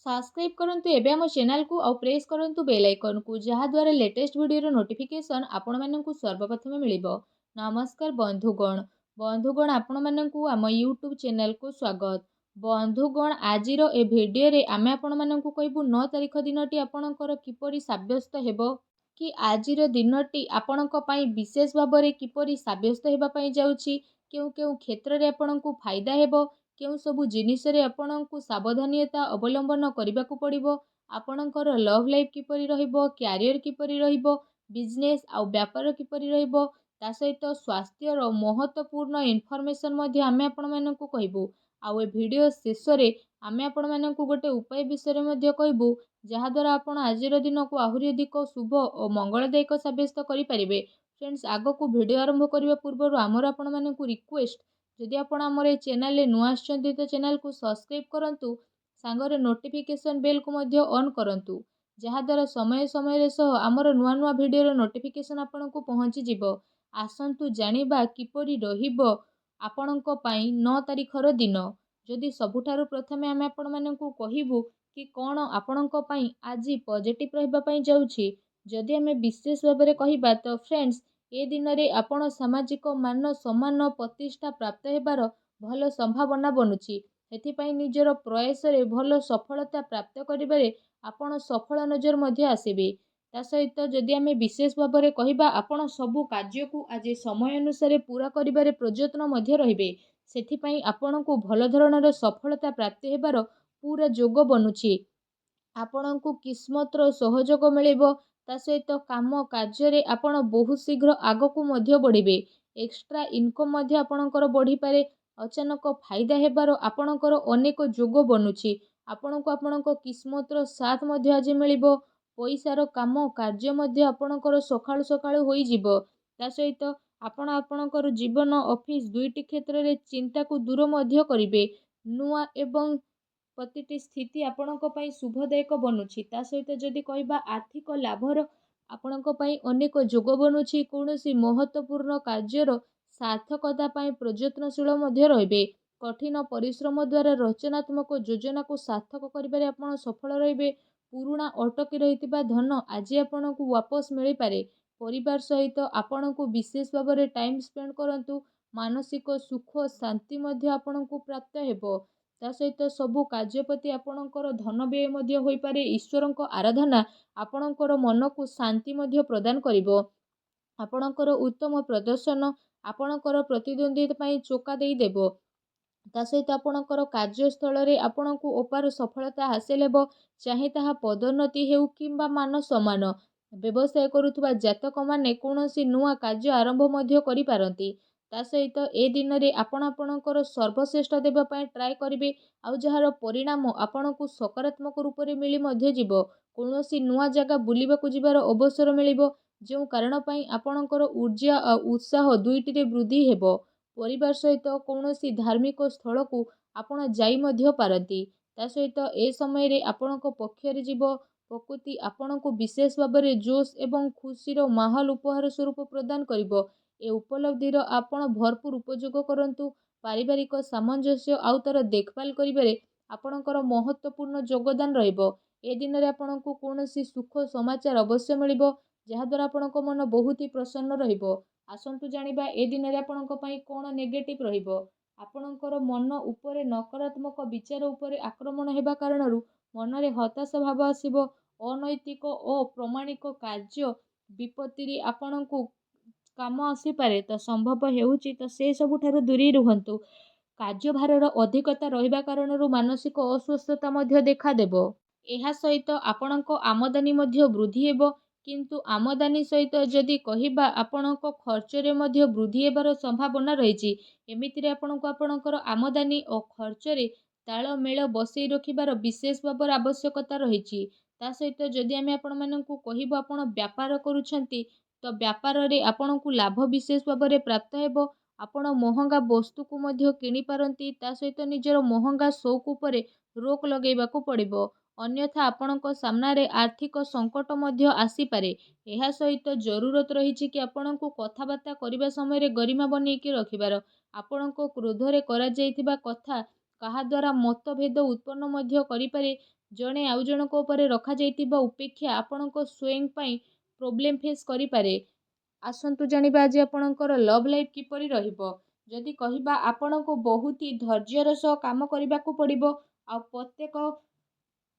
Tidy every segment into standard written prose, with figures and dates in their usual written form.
Subscribe करंतु एबे हम चैनल को और प्रेस करंतु बेल आइकन को जहा द्वारा लेटेस्ट वीडियो नोटिफिकेशन आपण माननकु सर्वप्रथम मिलिबो। नमस्कार बंधुगण आपण माननकु आम यूट्यूब चैनल को स्वागत। बंधुगण आजिर ए वीडियो रे आमे आपण माननकु कहबु 9 तारिख दिनटी आपणकर किपरि साब्यस्त हेबो कि आजिर दिनटी आपणक पई विशेष भाबरे किपरि साब्यस्त हेबा पई जाउछि, केउ केउ क्षेत्र रे आपणकु फायदा हेबो, केउ सबु जिनिस रे आपणकु सावधानियता अवलंबन करबाकू पड़िबो, आपणकर लव लाइफ किपरि रहिबो, क्यारियर किपरि रहिबो, बिजनेस आ व्यापार किपरि रहिबो, ता सहित स्वास्थ्यर महत्वपूर्ण इनफॉरमेशन मध्ये आमे आपण मानकु कहबू। आउ ए वीडियो शेष रे आमे आपण मानकु गोटे उपाय विषय मध्ये कहबू जहा द्वारा आपण आजिर दिन को आहुरी अधिक शुभ और मंगलदायक साब्यस्त करि परिबे। फ्रेंड्स, आगो को वीडियो आरंभ करबा पूर्व आमर आपण मानकु रिक्वेस्ट, जदि आपण आमर ए चैनल रे नुआ आछंती तो चैनल को सब्सक्राइब करंतु, सांगरे नोटिफिकेशन बेल को मध्य ऑन करंतु, जहा द्वारा समय समय रे सह आमर नुआ नुआ वीडियो रो नोटिफिकेशन आपनकु पहुंची जिवो। आसंतु जानिबा किपरि रहिबो आपणक पई 9 तारिखर दिन। जदि सबुठारु प्रथमे आमे आपण मानकु कहिबु कि कोन आपणक पई आजि पॉजिटिव रहबा पई जाउछि। जदि आमे विशेष भाबरे कहिबा तो फ्रेंड्स, ए दिन रे आपण सामाजिक मान सम्मान प्रतिष्ठा प्राप्त हेबार भल संभावना बनुछि। एथिपाई निजर प्रयास रे भल सफलता प्राप्त करिबारे आपण सफल नजर मध्ये आसीबे। ता सहित जदि आमे विशेष भाबरे कहिबा आपण सबु कार्य को आज समय अनुसार पूरा करिबारे प्रयत्न मध्ये रहिबे। सेथिपाई आपणकु भल धरणर सफलता प्राप्त हेबार पूरा जोग बनुछि। आपणकु किस्मतर सहयोग मिलिबो, ता सहित काम कार्य रे आपण बहुत शीघ्र आगकु मध्ये बढ़िबे। एक्स्ट्रा इनकम मध्ये आपणकर बढ़ी पारे। अचानक फायदा हेबार आपणकर अनेक जोग बनुछि। आपणकु आपणक किस्मतर साथ मध्ये आज मिलिबो। पैसार काम कार्य मध्ये आपणकर सकाळु सकाळु होई जिवो। ता सहित आपण आपणकर जीवन ऑफिस दुईटी क्षेत्र रे चिंता को दूर मध्ये करिवे। नुआ एवं प्रतिटी स्थिति आपणक पई शुभदायक बनुछि। ता सहित जदि कहिबा आर्थिक लाभर आपणक पई अनेक जोग बनुछि। कोनोसी महत्वपूर्ण कार्यर सार्थकता पई प्रयत्नशील मध्ये रहिबे। कठिन परिश्रम द्वारा रचनात्मक योजना को सार्थक करिबारे आपण सफल रहिबे। पुराणा अटकी रहितिबा धन आज आपणकु वापस मिली पारे। परिवार सहित आपणकु विशेष भाबरे टाइम स्पेंड करंतु, मानसिक सुख शांति मध्ये आपणकु प्राप्त हेबो। ता सहित सबु कार्यपति आपणकर धन व्यय मध्ये होई पारे। ईश्वरक आराधना आपणकर मन को शांति मध्ये प्रदान करिवो। आपणकर उत्तम प्रदर्शन आपणकर प्रतिद्वंदी पई चोका देई देबो। ता सहित आपणकर कार्यस्थल रे आपणकु अपार सफलता हासिल हेबो। चाहे ताहा पदोन्नति हेउ किंबा मान सम्मान। व्यवसाय करुथुबा जातक माने कोनोसी नुआ कार्य आरंभ मध्ये करि पारंती। ता सहित ए दिन रे आपण आपणकर सर्वश्रेष्ठ देबा पई ट्राई करिवे। आउ जहार परिणाम आपणकु सकारात्मक रूप रे मिली मध्ये जिवो। कोनोसी नुआ जगह बुलिबाकु जिबार अवसर मिलिबो, जेउ कारण पई आपणकर ऊर्जा आ उत्साह दुईटी रे वृद्धि हेबो। परिवार सहित कोनोसी धार्मिक स्थल को आपण जाई मध्ये पारंती। ता सहित ए समय रे आपणक पक्षरे जीव प्रकृति आपणकु विशेष भाबरे जोश एवं खुशीर माहौल उपहार स्वरूप प्रदान करिवो। ए उपलब्धिर आपण भरपूर उपयोग करंतु। पारिवारिक सामंजस्य आउ तर देखभाल करिबारे आपणकर महत्वपूर्ण योगदान रहिबो। ए दिन रे आपणकु कोनोसी सुख समाचार अवश्य मिलिबो, जहा द्वारा आपणक मन बहुत ही प्रसन्न रहिबो। आसंतु जानिबा ए दिन रे आपणक पई कोन नेगेटिव रहिबो। आपणकर मन उपरे नकारात्मक विचार उपरे आक्रमण हेबा कारणरू मनरे हताशा भाव आसीबो। अनैतिक और प्रमाणिक कार्य विपत्ति रे आपणकु काम आसी पारे। तो संभव हेउची तो से सबुठारु दूरी रुहंतु। कार्यभारर अधिकता रहिबा कारणरू मानसिक अस्वस्थता मध्ये देखा देबो। एहा सहित आपणक आमदानी मध्ये वृद्धि हेबो, किंतु आमदानी सहित जदि कहिबा आपणक खर्च रे मध्ये वृद्धि हेबार संभावना रहिछि। एमिति रे आपणक आपणकर आमदानी और खर्च रे ताळमेळ बसई रखिबार विशेष भाबर आवश्यकता रहिछि। ता सहित जदि आमे आपण मानकु कहिबो आपण व्यापार करूछंती, तो व्यापार रे आपणकु लाभ विशेष भाबरे प्राप्त हेबो। आपण महंगा वस्तु को मध्ये किनि पारंती। ता सहित निजर महंगा शौक उपरे रोक लगेबाकू पड़िबो। अन्यथा आपणक सामना रे आर्थिक संकट मध्ये आसी पारे। एहा सहित जरूरत रहिछि कि आपणकु कथाबार्ता करिबा समय रे गरिमा बनेई कि रखिबार। आपणक क्रोध रे करा जाइतिबा कथा काहा द्वारा मतभेद उत्पन्न मध्ये करि पारे। ଜଣେ ଆଉ ଜଣଙ୍କ ଉପରେ ରଖାଯାଇଥିବା ଉପେକ୍ଷା ଆପଣଙ୍କ ସ୍ୱୟଂ ପାଇଁ ପ୍ରୋବ୍ଲେମ୍ ଫେସ୍ କରିପାରେ। ଆସନ୍ତୁ ଜାଣିବା ଆଜି ଆପଣଙ୍କର ଲଭ୍ ଲାଇଫ୍ କିପରି ରହିବ। ଯଦି କହିବା ଆପଣଙ୍କୁ ବହୁତ ହି ଧୈର୍ଯ୍ୟର ସହ କାମ କରିବାକୁ ପଡ଼ିବ, ଆଉ ପ୍ରତ୍ୟେକ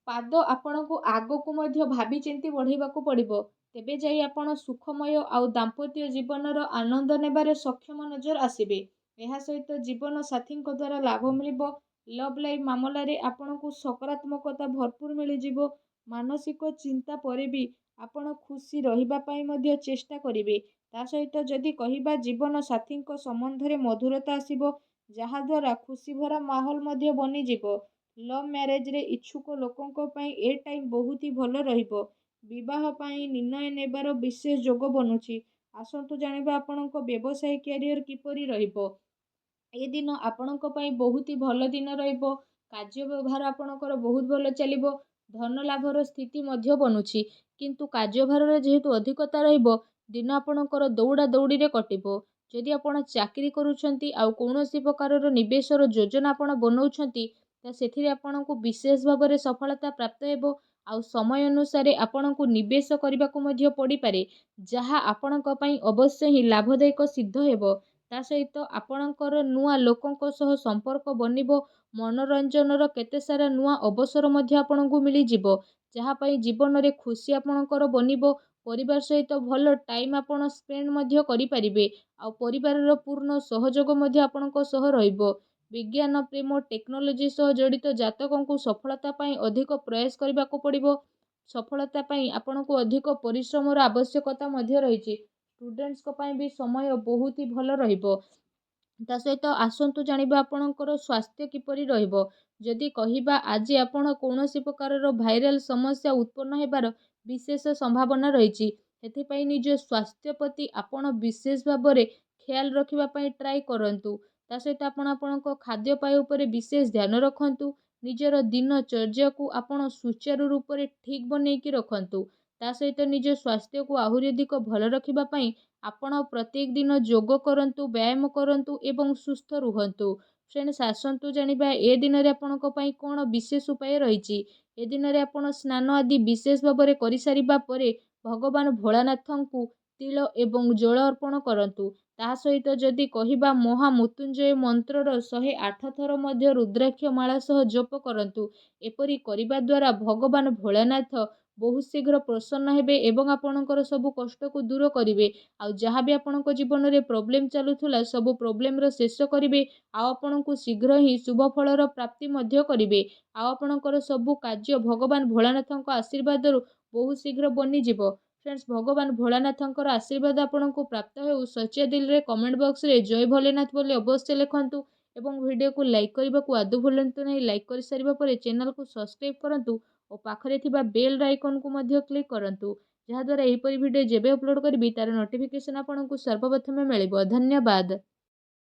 ପାଦ ଆପଣଙ୍କୁ ଆଗକୁ ମଧ୍ୟ ଭାବିଚିନ୍ତି ବଢ଼େଇବାକୁ ପଡ଼ିବ। ତେବେ ଯାଇ ଆପଣ ସୁଖମୟ ଆଉ ଦାମ୍ପତ୍ୟ ଜୀବନର ଆନନ୍ଦ ନେବାରେ ସକ୍ଷମ ନଜର ଆସିବେ। ଏହା ସହିତ ଜୀବନ ସାଥୀଙ୍କ ଦ୍ୱାରା ଲାଭ ମିଳିବ। ଲଭ୍ ଲାଇଫ୍ ମାମଲାରେ ଆପଣଙ୍କୁ ସକାରାତ୍ମକତା ଭରପୁର ମିଳିଯିବ। ମାନସିକ ଚିନ୍ତା ପରେ ବି ଆପଣ ଖୁସି ରହିବା ପାଇଁ ମଧ୍ୟ ଚେଷ୍ଟା କରିବେ। ତା ସହିତ ଯଦି କହିବା ଜୀବନ ସାଥୀଙ୍କ ସମ୍ବନ୍ଧରେ ମଧୁରତା ଆସିବ, ଯାହାଦ୍ୱାରା ଖୁସି ଭରା ମାହୋଲ ମଧ୍ୟ ବନିଯିବ। ଲଭ୍ ମ୍ୟାରେଜରେ ଇଚ୍ଛୁକ ଲୋକଙ୍କ ପାଇଁ ଏ ଟାଇମ୍ ବହୁତ ହି ଭଲ ରହିବ। ବିବାହ ପାଇଁ ନିର୍ଣ୍ଣୟ ନେବାର ବିଶେଷ ଯୋଗ ବନୁଛି। ଆସନ୍ତୁ ଜାଣିବା ଆପଣଙ୍କ ବ୍ୟବସାୟ କ୍ୟାରିୟର କିପରି ରହିବ। ଏ ଦିନ ଆପଣଙ୍କ ପାଇଁ ବହୁତ ହି ଭଲ ଦିନ ରହିବ। କାର୍ଯ୍ୟ ବ୍ୟବହାର ଆପଣଙ୍କର ବହୁତ ଭଲ ଚାଲିବ। ଧନ ଲାଭର ସ୍ଥିତି ମଧ୍ୟ ବନୁଛି, କିନ୍ତୁ କାର୍ଯ୍ୟଭାରର ଯେହେତୁ ଅଧିକତା ରହିବ, ଦିନ ଆପଣଙ୍କର ଦୌଡ଼ା ଦୌଡ଼ିରେ କଟିବ। ଯଦି ଆପଣ ଚାକିରି କରୁଛନ୍ତି ଆଉ କୌଣସି ପ୍ରକାରର ନିବେଶର ଯୋଜନା ଆପଣ ବନଉଛନ୍ତି, ତ ସେଥିରେ ଆପଣଙ୍କୁ ବିଶେଷ ଭାବରେ ସଫଳତା ପ୍ରାପ୍ତ ହେବ। ଆଉ ସମୟ ଅନୁସାରେ ଆପଣଙ୍କୁ ନିବେଶ କରିବାକୁ ମଧ୍ୟ ପଡ଼ିପାରେ, ଯାହା ଆପଣଙ୍କ ପାଇଁ ଅବଶ୍ୟ ହିଁ ଲାଭଦାୟକ ସିଦ୍ଧ ହେବ। ତା ସହିତ ଆପଣଙ୍କର ନୂଆ ଲୋକଙ୍କ ସହ ସମ୍ପର୍କ ବନିବ। ମନୋରଞ୍ଜନର କେତେ ସାରା ନୂଆ ଅବସର ମଧ୍ୟ ଆପଣଙ୍କୁ ମିଳିଯିବ, ଯାହା ପାଇଁ ଜୀବନରେ ଖୁସି ଆପଣଙ୍କର ବନିବ। ପରିବାର ସହିତ ଭଲ ଟାଇମ୍ ଆପଣ ସ୍ପେଣ୍ଡ ମଧ୍ୟ କରିପାରିବେ, ଆଉ ପରିବାରର ପୂର୍ଣ୍ଣ ସହଯୋଗ ମଧ୍ୟ ଆପଣଙ୍କ ସହ ରହିବ। ବିଜ୍ଞାନ, ପ୍ରେମ, ଟେକ୍ନୋଲୋଜି ସହ ଜଡ଼ିତ ଜାତକଙ୍କୁ ସଫଳତା ପାଇଁ ଅଧିକ ପ୍ରୟାସ କରିବାକୁ ପଡ଼ିବ। ସଫଳତା ପାଇଁ ଆପଣଙ୍କୁ ଅଧିକ ପରିଶ୍ରମର ଆବଶ୍ୟକତା ମଧ୍ୟ ରହିଛି। ଷ୍ଟୁଡେଣ୍ଟସ୍ଙ୍କ ପାଇଁ ବି ସମୟ ବହୁତ ହି ଭଲ ରହିବ। ତା ସହିତ ଆସନ୍ତୁ ଜାଣିବା ଆପଣଙ୍କର ସ୍ୱାସ୍ଥ୍ୟ କିପରି ରହିବ। ଯଦି କହିବା ଆଜି ଆପଣ କୌଣସି ପ୍ରକାରର ଭାଇରାଲ ସମସ୍ୟା ଉତ୍ପନ୍ନ ହେବାର ବିଶେଷ ସମ୍ଭାବନା ରହିଛି। ସେଥିପାଇଁ ନିଜ ସ୍ୱାସ୍ଥ୍ୟ ପ୍ରତି ଆପଣ ବିଶେଷ ଭାବରେ ଖ୍ୟାଲ ରଖିବା ପାଇଁ ଟ୍ରାଏ କରନ୍ତୁ। ତା ସହିତ ଆପଣ ଆପଣଙ୍କ ଖାଦ୍ୟପେୟ ଉପରେ ବିଶେଷ ଧ୍ୟାନ ରଖନ୍ତୁ। ନିଜର ଦିନଚର୍ଯ୍ୟାକୁ ଆପଣ ସୁଚାରୁ ରୂପରେ ଠିକ୍ ବନେଇକି ରଖନ୍ତୁ। ତା ସହିତ ନିଜ ସ୍ୱାସ୍ଥ୍ୟକୁ ଆହୁରି ଅଧିକ ଭଲ ରଖିବା ପାଇଁ ଆପଣ ପ୍ରତ୍ୟେକ ଦିନ ଯୋଗ କରନ୍ତୁ, ବ୍ୟାୟାମ କରନ୍ତୁ ଏବଂ ସୁସ୍ଥ ରୁହନ୍ତୁ। ଫ୍ରେଣ୍ଡସ୍, ଆସନ୍ତୁ ଜାଣିବା ଏ ଦିନରେ ଆପଣଙ୍କ ପାଇଁ କ'ଣ ବିଶେଷ ଉପାୟ ରହିଛି। ଏ ଦିନରେ ଆପଣ ସ୍ନାନ ଆଦି ବିଶେଷ ଭାବରେ କରିସାରିବା ପରେ ଭଗବାନ ଭୋଳାନାଥଙ୍କୁ ତିଳ ଏବଂ ଜଳ ଅର୍ପଣ କରନ୍ତୁ। ତା ସହିତ ଯଦି କହିବା ମହାମୃତ୍ୟୁଞ୍ଜୟ ମନ୍ତ୍ରର 108 ଥର ମଧ୍ୟ ରୁଦ୍ରାକ୍ଷ ମାଳା ସହ ଜପ କରନ୍ତୁ। ଏପରି କରିବା ଦ୍ୱାରା ଭଗବାନ ଭୋଳାନାଥ ବହୁତ ଶୀଘ୍ର ପ୍ରସନ୍ନ ହେବେ ଏବଂ ଆପଣଙ୍କର ସବୁ କଷ୍ଟକୁ ଦୂର କରିବେ। ଆଉ ଯାହା ବି ଆପଣଙ୍କ ଜୀବନରେ ପ୍ରୋବ୍ଲେମ୍ ଚାଲୁଥିଲା, ସବୁ ପ୍ରୋବ୍ଲେମର ଶେଷ କରିବେ। ଆଉ ଆପଣଙ୍କୁ ଶୀଘ୍ର ହିଁ ଶୁଭ ଫଳର ପ୍ରାପ୍ତି ମଧ୍ୟ କରିବେ। ଆଉ ଆପଣଙ୍କର ସବୁ କାର୍ଯ୍ୟ ଭଗବାନ ଭୋଳାନାଥଙ୍କ ଆଶୀର୍ବାଦରୁ ବହୁତ ଶୀଘ୍ର ବନିଯିବ। ଫ୍ରେଣ୍ଡସ୍, ଭଗବାନ ଭୋଳାନାଥଙ୍କର ଆଶୀର୍ବାଦ ଆପଣଙ୍କୁ ପ୍ରାପ୍ତ ହେଉ। ସଚ୍ଚା ଦିଲରେ କମେଣ୍ଟ ବକ୍ସରେ ଜୟ ଭୋଲେନାଥ ବୋଲି ଅବଶ୍ୟ ଲେଖନ୍ତୁ ଏବଂ ଭିଡ଼ିଓକୁ ଲାଇକ୍ କରିବାକୁ ଆଦୌ ଭୁଲନ୍ତୁ ନାହିଁ। ଲାଇକ୍ କରିସାରିବା ପରେ ଚ୍ୟାନେଲକୁ ସବସ୍କ୍ରାଇବ୍ କରନ୍ତୁ ଓ ପାଖରେ ଥିବା ବେଲ୍ ଆଇକନକୁ ମଧ୍ୟ କ୍ଲିକ୍ କରନ୍ତୁ, ଯାହାଦ୍ୱାରା ଏହିପରି ଭିଡ଼ିଓ ଯେବେ ଅପଲୋଡ଼ କରିବି ତାର ନୋଟିଫିକେସନ୍ ଆପଣଙ୍କୁ ସର୍ବପ୍ରଥମେ ମିଳିବ। ଧନ୍ୟବାଦ।